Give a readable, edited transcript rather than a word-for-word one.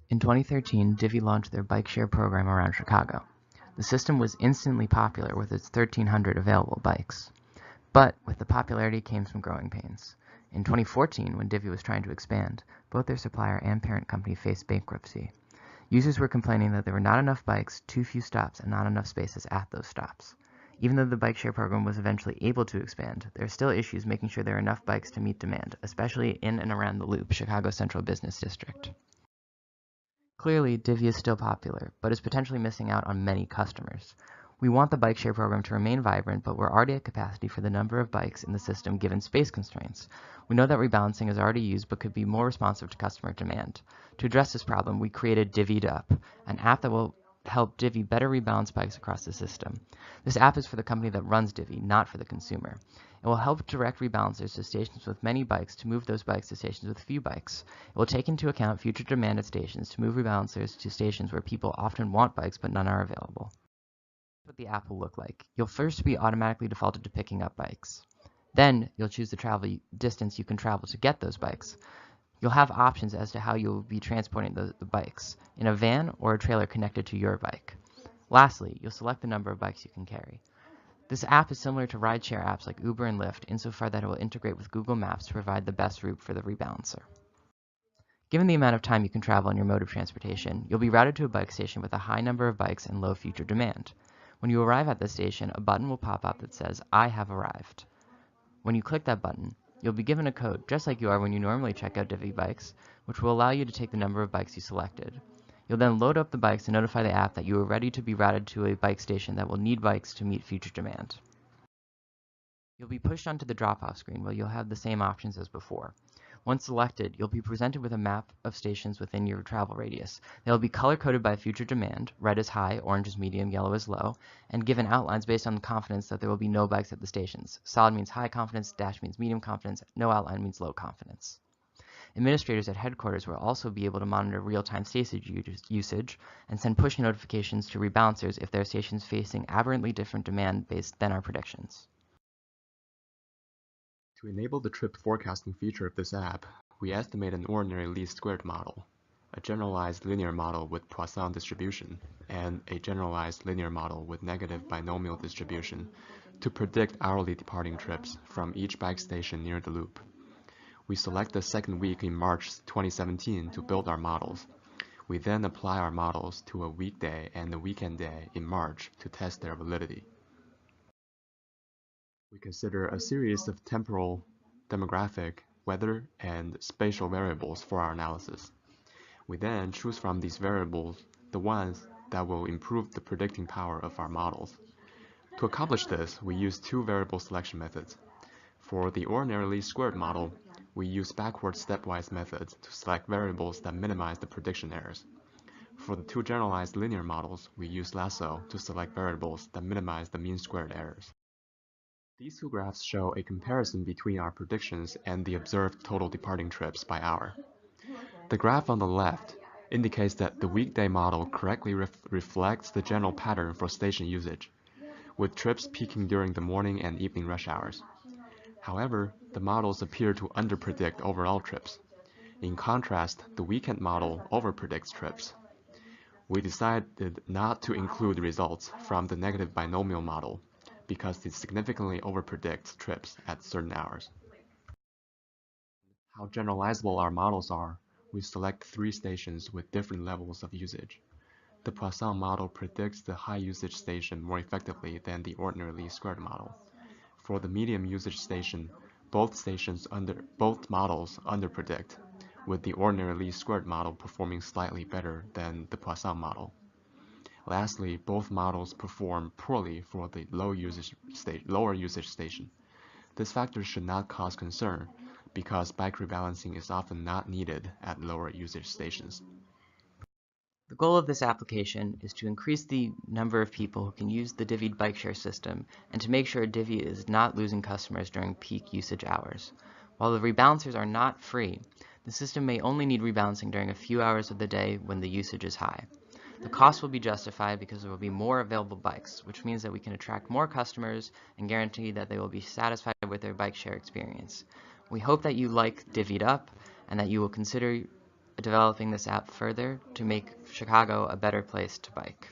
In 2013, Divvy launched their bike share program around Chicago. The system was instantly popular with its 1,300 available bikes. But with the popularity came some growing pains. In 2014, when Divvy was trying to expand, both their supplier and parent company faced bankruptcy. Users were complaining that there were not enough bikes, too few stops, and not enough spaces at those stops. Even though the bike share program was eventually able to expand, there are still issues making sure there are enough bikes to meet demand, especially in and around the Loop, Chicago's central business district. Clearly, Divvy is still popular, but is potentially missing out on many customers. We want the bike share program to remain vibrant, but we're already at capacity for the number of bikes in the system given space constraints. We know that rebalancing is already used but could be more responsive to customer demand. To address this problem, we created DIVVY'D, an app that will help Divvy better rebalance bikes across the system. This app is for the company that runs Divvy, not for the consumer. It will help direct rebalancers to stations with many bikes to move those bikes to stations with few bikes. It will take into account future demand at stations to move rebalancers to stations where people often want bikes but none are available. What the app will look like. You'll first be automatically defaulted to picking up bikes. Then you'll choose the travel distance you can travel to get those bikes. You'll have options as to how you'll be transporting the bikes, in a van or a trailer connected to your bike. Lastly, you'll select the number of bikes you can carry. This app is similar to rideshare apps like Uber and Lyft insofar that it will integrate with Google Maps to provide the best route for the rebalancer. Given the amount of time you can travel on your mode of transportation, you'll be routed to a bike station with a high number of bikes and low future demand. When you arrive at the station, a button will pop up that says, "I have arrived." When you click that button, you'll be given a code, just like you are when you normally check out Divvy bikes, which will allow you to take the number of bikes you selected. You'll then load up the bikes and notify the app that you are ready to be routed to a bike station that will need bikes to meet future demand. You'll be pushed onto the drop-off screen where you'll have the same options as before. Once selected, you'll be presented with a map of stations within your travel radius. They will be color-coded by future demand, red is high, orange is medium, yellow is low, and given outlines based on the confidence that there will be no bikes at the stations. Solid means high confidence, dash means medium confidence, no outline means low confidence. Administrators at headquarters will also be able to monitor real-time station usage and send push notifications to rebalancers if there are stations facing aberrantly different demand based than our predictions. To enable the trip forecasting feature of this app, we estimate an ordinary least squared model, a generalized linear model with Poisson distribution, and a generalized linear model with negative binomial distribution to predict hourly departing trips from each bike station near the loop. We select the second week in March 2017 to build our models. We then apply our models to a weekday and a weekend day in March to test their validity. We consider a series of temporal, demographic, weather, and spatial variables for our analysis. We then choose from these variables the ones that will improve the predicting power of our models. To accomplish this, we use two variable selection methods. For the ordinary least squared model, we use backward stepwise methods to select variables that minimize the prediction errors. For the two generalized linear models, we use lasso to select variables that minimize the mean squared errors. These two graphs show a comparison between our predictions and the observed total departing trips by hour. The graph on the left indicates that the weekday model correctly reflects the general pattern for station usage, with trips peaking during the morning and evening rush hours. However, the models appear to underpredict overall trips. In contrast, the weekend model overpredicts trips. We decided not to include results from the negative binomial model because it significantly overpredicts trips at certain hours. How generalizable our models are, we select 3 stations with different levels of usage. The Poisson model predicts the high usage station more effectively than the ordinary least squared model. For the medium usage station, both models underpredict, with the ordinary least squared model performing slightly better than the Poisson model. Lastly, both models perform poorly for the lower usage station. This factor should not cause concern because bike rebalancing is often not needed at lower usage stations. The goal of this application is to increase the number of people who can use the DIVVY'D bike share system and to make sure Divvy is not losing customers during peak usage hours. While the rebalancers are not free, the system may only need rebalancing during a few hours of the day when the usage is high. The cost will be justified because there will be more available bikes, which means that we can attract more customers and guarantee that they will be satisfied with their bike share experience. We hope that you like DIVVY'D and that you will consider developing this app further to make Chicago a better place to bike.